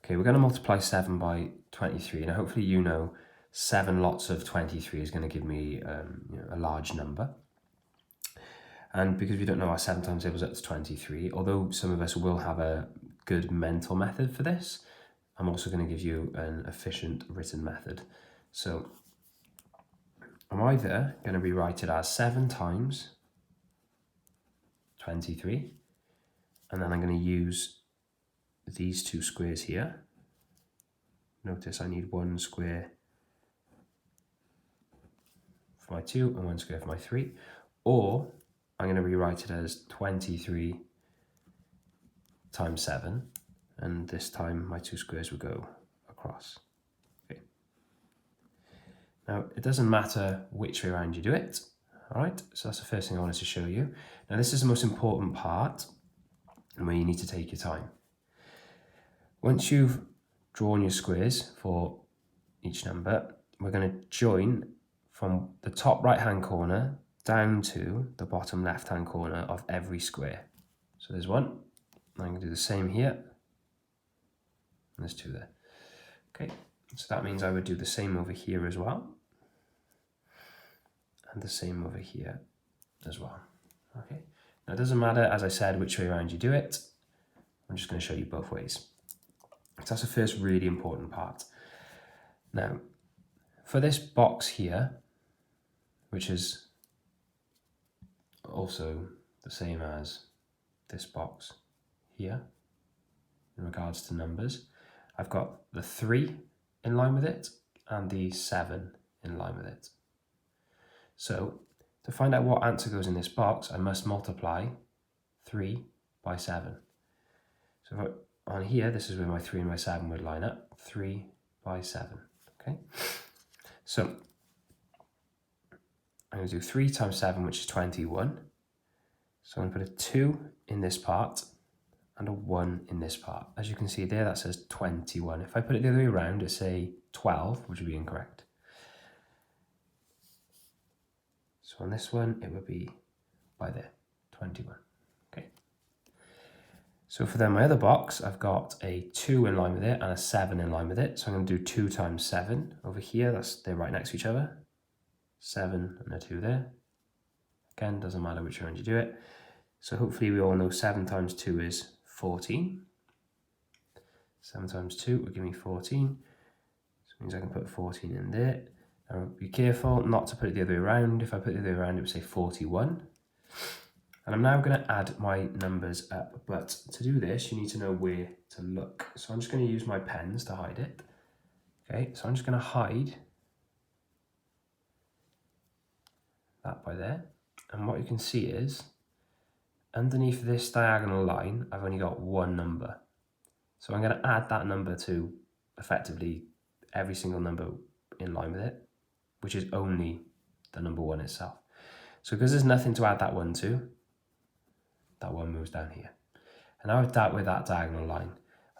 Okay, we're going to multiply 7 by 23, and hopefully you know 7 lots of 23 is going to give me a large number. And because we don't know our 7 times tables up to 23, although some of us will have a good mental method for this, I'm also going to give you an efficient written method. So I'm either going to rewrite it as 7 times 23, and then I'm going to use these two squares here. Notice I need 1 square for my 2 and 1 square for my 3. Or I'm going to rewrite it as 23 times 7. And this time my 2 squares will go across. Okay. Now, it doesn't matter which way around you do it. All right, so that's the first thing I wanted to show you. Now, this is the most important part and where you need to take your time. Once you've drawn your squares for each number, we're going to join from the top right-hand corner down to the bottom left-hand corner of every square. So there's 1. I'm going to do the same here. And there's 2 there. Okay, so that means I would do the same over here as well. And the same over here as well. Okay, now it doesn't matter, as I said, which way around you do it. I'm just going to show you both ways. So that's the first really important part. Now, for this box here, which is also the same as this box here in regards to numbers, I've got the 3 in line with it and the 7 in line with it. So to find out what answer goes in this box, I must multiply 3 by 7. So on here, this is where my 3 and my 7 would line up. 3 by 7. Okay, so I'm going to do 3 times 7, which is 21. So I'm going to put a 2 in this part and a 1 in this part. As you can see there, that says 21. If I put it the other way around, it'd say 12, which would be incorrect. So on this one, it would be by there, 21. Okay. So for then my other box, I've got a 2 in line with it and a 7 in line with it. So I'm going to do 2 times 7 over here. They're right next to each other. 7 and a 2 there. Again, doesn't matter which round you do it. So hopefully we all know 7 times 2 is 14. 7 times 2 will give me 14. So it means I can put 14 in there. Now be careful not to put it the other way around. If I put it the other way around, it would say 41. And I'm now going to add my numbers up. But to do this, you need to know where to look. So I'm just going to use my pens to hide it. Okay, so I'm just going to hide that by there. And what you can see is, underneath this diagonal line, I've only got 1 number. So I'm going to add that number to effectively every single number in line with it, which is only the number 1 itself. So because there's nothing to add that 1 to, that 1 moves down here. And now I've dealt with that diagonal line.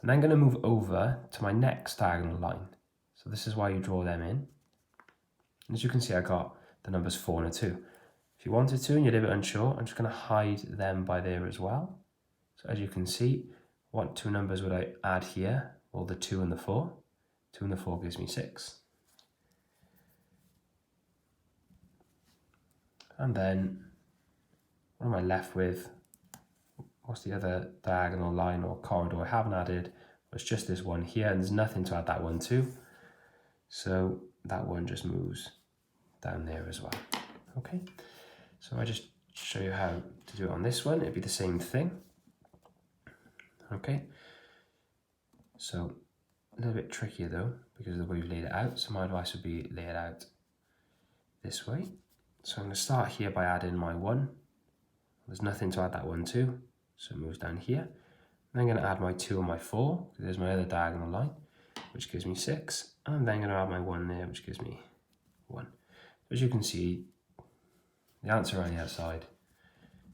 I'm then going to move over to my next diagonal line. So this is why you draw them in. And as you can see, I got the numbers 4 and a 2. If you wanted to and you're a bit unsure, I'm just going to hide them by there as well. So as you can see, what 2 numbers would I add here? Well, the 2 and the 4. 2 and the 4 gives me 6. And then, what am I left with? What's the other diagonal line or corridor I haven't added? Well, it's just this one here, and there's nothing to add that 1 to. So that 1 just moves down there as well. Okay, so I just show you how to do it on this one. It'd be the same thing. Okay, so a little bit trickier though, because of the way we've laid it out. So my advice would be lay it out this way. So I'm going to start here by adding my 1. There's nothing to add that 1 to, so it moves down here. Then I'm going to add my 2 and my 4. There's my other diagonal line, which gives me 6. And I'm then going to add my 1 there, which gives me 1. As you can see, the answer on the outside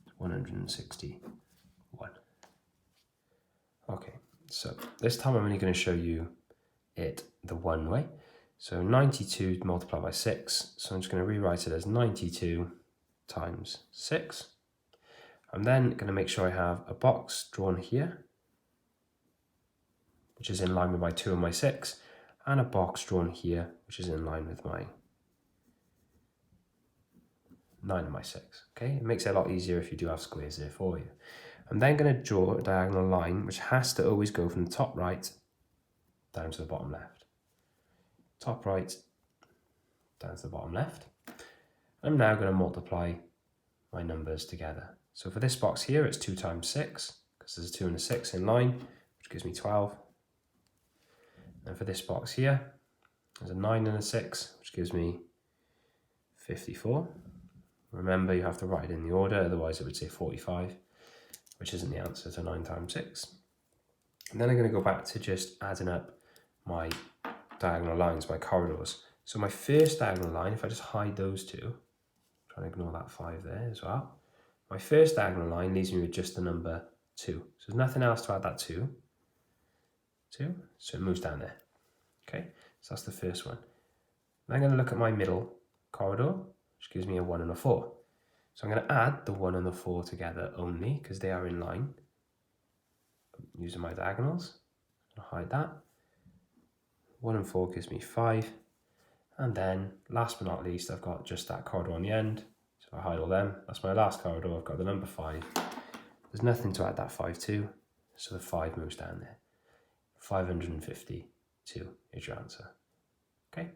is 161. Okay, so this time I'm only going to show you it the one way. So 92 multiplied by 6, so I'm just going to rewrite it as 92 times 6. I'm then going to make sure I have a box drawn here, which is in line with my 2 and my 6, and a box drawn here, which is in line with my 9 and my 6. Okay, it makes it a lot easier if you do have squares there for you. I'm then going to draw a diagonal line, which has to always go from the top right down to the bottom left. Top right down to the bottom left. I'm now going to multiply my numbers together. So for this box here, it's 2 times 6, because there's a 2 and a 6 in line, which gives me 12. And for this box here, there's a 9 and a 6, which gives me 54. Remember, you have to write it in the order, otherwise it would say 45, which isn't the answer to 9 times 6. And then I'm going to go back to just adding up my diagonal lines, my corridors. So my first diagonal line, if I just hide those two, try and ignore that 5 there as well. My first diagonal line leaves me with just the number 2. So there's nothing else to add that 2. So it moves down there. Okay, so that's the first one. Then I'm going to look at my middle corridor, which gives me a 1 and a 4. So I'm going to add the 1 and the 4 together only, because they are in line, using my diagonals. I'll hide that. 1 and 4 gives me 5. And then, last but not least, I've got just that corridor on the end. So I hide all them. That's my last corridor. I've got the number 5. There's nothing to add that 5 to, so the 5 moves down there. 552 is your answer. Okay.